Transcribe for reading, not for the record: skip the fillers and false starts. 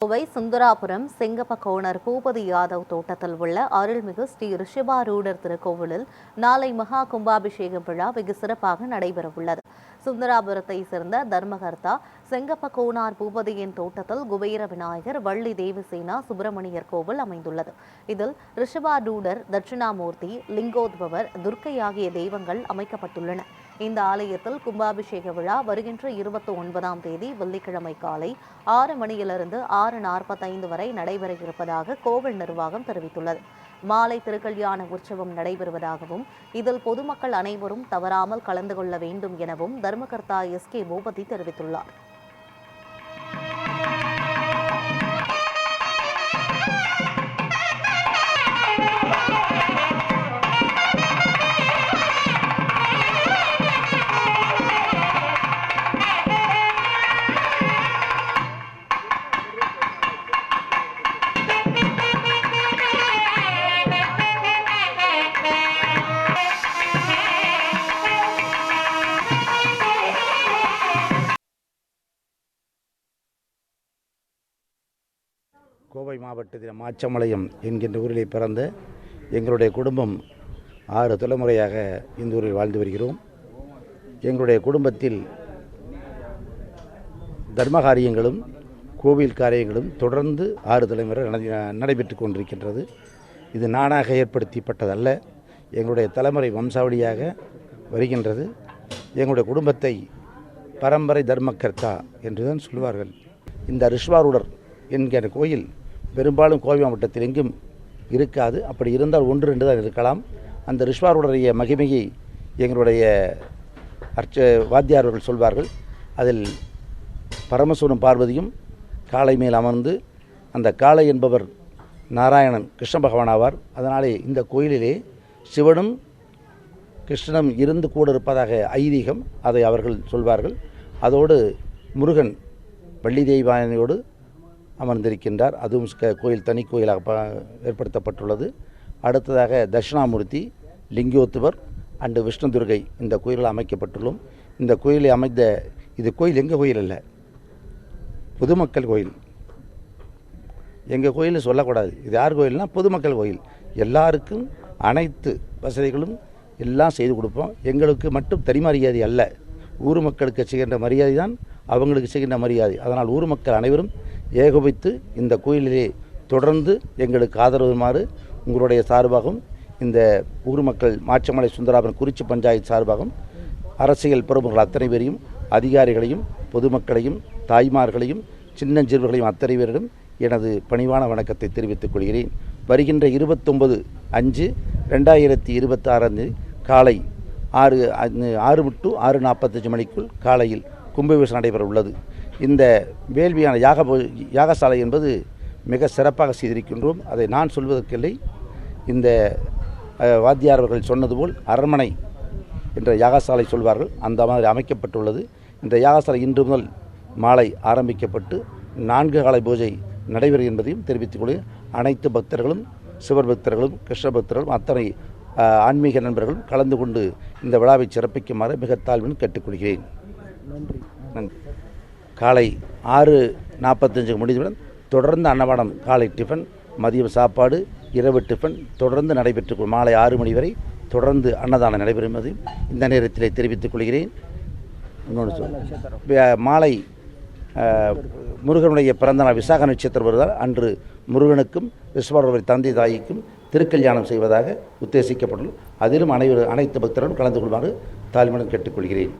கோவை சுந்தராபுரம் செங்கப்பகோணர் பூபதி யாதவ் தோட்டத்தில் உள்ள அருள்மிகு ஸ்ரீ ரிஷபாரூடர் திருக்கோவிலில் நாளை மகா கும்பாபிஷேக விழா வெகு சிறப்பாக நடைபெறவுள்ளது. சுந்தராபுரத்தை சேர்ந்த தர்மகர்த்தா செங்கப்பகோணார் பூபதியின் தோட்டத்தில் குபேர விநாயகர், வள்ளி தேவசேனா, சுப்பிரமணியர் கோவில் அமைந்துள்ளது. இதில் ரிஷபாரூடர், தட்சிணாமூர்த்தி, லிங்கோத்பவர், துர்க்கை ஆகிய தெய்வங்கள் அமைக்கப்பட்டுள்ளன. இந்த ஆலயத்தில் கும்பாபிஷேக விழா வருகின்ற 29ஆம் தேதி வெள்ளிக்கிழமை காலை 6 மணியிலிருந்து 6:45 வரை நடைபெற இருப்பதாக கோவில் நிர்வாகம் தெரிவித்துள்ளது. மாலை திருக்கல்யாண உற்சவம் நடைபெறுவதாகவும் இதில் பொதுமக்கள் அனைவரும் தவறாமல் கலந்து கொள்ள வேண்டும் எனவும் தர்மகர்த்தா SK பூபதி தெரிவித்துள்ளார். கோவை மாவட்டத்தில் மாச்சமலையம் என்கின்ற ஊரிலே பிறந்த எங்களுடைய குடும்பம் 6 தலைமுறையாக இந்த ஊரில் வாழ்ந்து வருகிறோம். எங்களுடைய குடும்பத்தில் தர்மகாரியங்களும் கோவில் காரியங்களும் தொடர்ந்து 6 தலைமுறை நடைபெற்று கொண்டிருக்கின்றது. இது நானாக ஏற்படுத்தப்பட்டதல்ல, எங்களுடைய தலைமுறை வம்சாவளியாக வருகின்றது. எங்களுடைய குடும்பத்தை பரம்பரை தர்மகர்த்தா என்றுதான் சொல்வார்கள். இந்த ரிஷபாரூடர் என்கிற கோயில் பெரும்பாலும் கோவை மாவட்டத்தில் எங்கும் இருக்காது. அப்படி இருந்தால் 1-2 தான் இருக்கலாம். அந்த ரிஷபாரூடரிய மகிமையை எங்களுடைய வாத்தியார்கள் சொல்வார்கள். அதில் பரமசிவனும் பார்வதியும் காளை மேல் அமர்ந்து, அந்த காளை என்பவர் நாராயணன் கிருஷ்ண பகவான் ஆவார். அதனாலே இந்த கோயிலிலே சிவனும் கிருஷ்ணனும் இருந்து கூட இருப்பதாக ஐதீகம், அதை அவர்கள் சொல்வார்கள். அதோடு முருகன் வள்ளி தெய்வானையோடு அமர்ந்திருக்கின்றார். அதுவும் கோயில் தனி கோயிலாக ஏற்படுத்தப்பட்டுள்ளது. அடுத்ததாக தட்சிணாமூர்த்தி, லிங்கோத்பவர் அண்டு விஷ்ணு துர்க்கை இந்த கோயிலில் அமைக்கப்பட்டுள்ளோம். இந்த கோயிலை அமைந்த இது கோயில் எங்கள் கோயில் அல்ல, பொதுமக்கள் கோயில். எங்கள் கோயில் சொல்லக்கூடாது. இது யார் கோயில்னால் பொதுமக்கள் கோயில். எல்லாருக்கும் அனைத்து வசதிகளும் எல்லாம் செய்து கொடுப்போம். எங்களுக்கு மட்டும் தனி மரியாதை அல்ல, ஊர் மக்களுக்கு செய்கின்ற மரியாதை தான் அவங்களுக்கு செய்கின்ற மரியாதை. அதனால் ஊர் மக்கள் அனைவரும் ஏகோபித்து இந்த கோயிலிலே தொடர்ந்து எங்களுக்கு ஆதரவுமாறு உங்களுடைய சார்பாகவும், இந்த ஊர் மக்கள் மாச்சமலை சுந்தராபுரம் குறிச்சி பஞ்சாயத்து சார்பாகவும், அரசியல் பிரமுகர்கள் அத்தனை பேரையும், அதிகாரிகளையும், பொதுமக்களையும், தாய்மார்களையும், சின்னஞ்சிறுவர்களையும் அத்தனை பேரிடம் எனது பணிவான வணக்கத்தை தெரிவித்துக் கொள்கிறேன். வருகின்ற 29/5/2026 காலை 6 to 6:45 மணிக்குள் காலையில் கும்பாபிஷேகம் நடைபெற உள்ளது. இந்த வேள்வியான யாகசாலை என்பது மிக சிறப்பாக செய்திருக்கின்றோம். அதை நான் சொல்வதற்கில்லை. இந்த வாத்தியாரர்கள் சொன்னது போல் அரண்மனை என்ற யாகசாலை சொல்வார்கள், அந்த மாதிரி அமைக்கப்பட்டுள்ளது. இந்த யாகசாலை இன்று முதல் மாலை ஆரம்பிக்கப்பட்டு 4 கால பூஜை நடைபெறும் என்பதையும் தெரிவித்துக் கொள்கிறேன். அனைத்து பக்தர்களும், சிவர் பக்தர்களும், கிருஷ்ண பக்தர்களும், அத்தனை ஆன்மீக நண்பர்களும் கலந்து கொண்டு இந்த விழாவை சிறப்பிக்குமாறு மிக தாழ்வுடன் கேட்டுக்கொள்கிறேன். நன்றி. காலை 6:45 முடிந்தவுடன் தொடர்ந்து அன்னதானம், காலை டிஃபன், மதியம் சாப்பாடு, இரவு டிஃபன் தொடர்ந்து நடைபெற்று மாலை 6 மணி வரை தொடர்ந்து அன்னதானம் நடைபெறும் என்பதையும் இந்த நேரத்தில் தெரிவித்துக் கொள்கிறேன். மாலை முருகனுடைய பிறந்தநாள் விசாக நட்சத்திரம் வருவதால் அன்று முருகனுக்கும் ரிஷபாரூடர் தந்தை தாய்க்கும் திருக்கல்யாணம் செய்வதாக உத்தேசிக்கப்பட்டுள்ளது. அதிலும் அனைத்து பக்தர்களும் கலந்து கொள்வாறு தாழ்மையுடன் கேட்டுக்கொள்கிறேன்.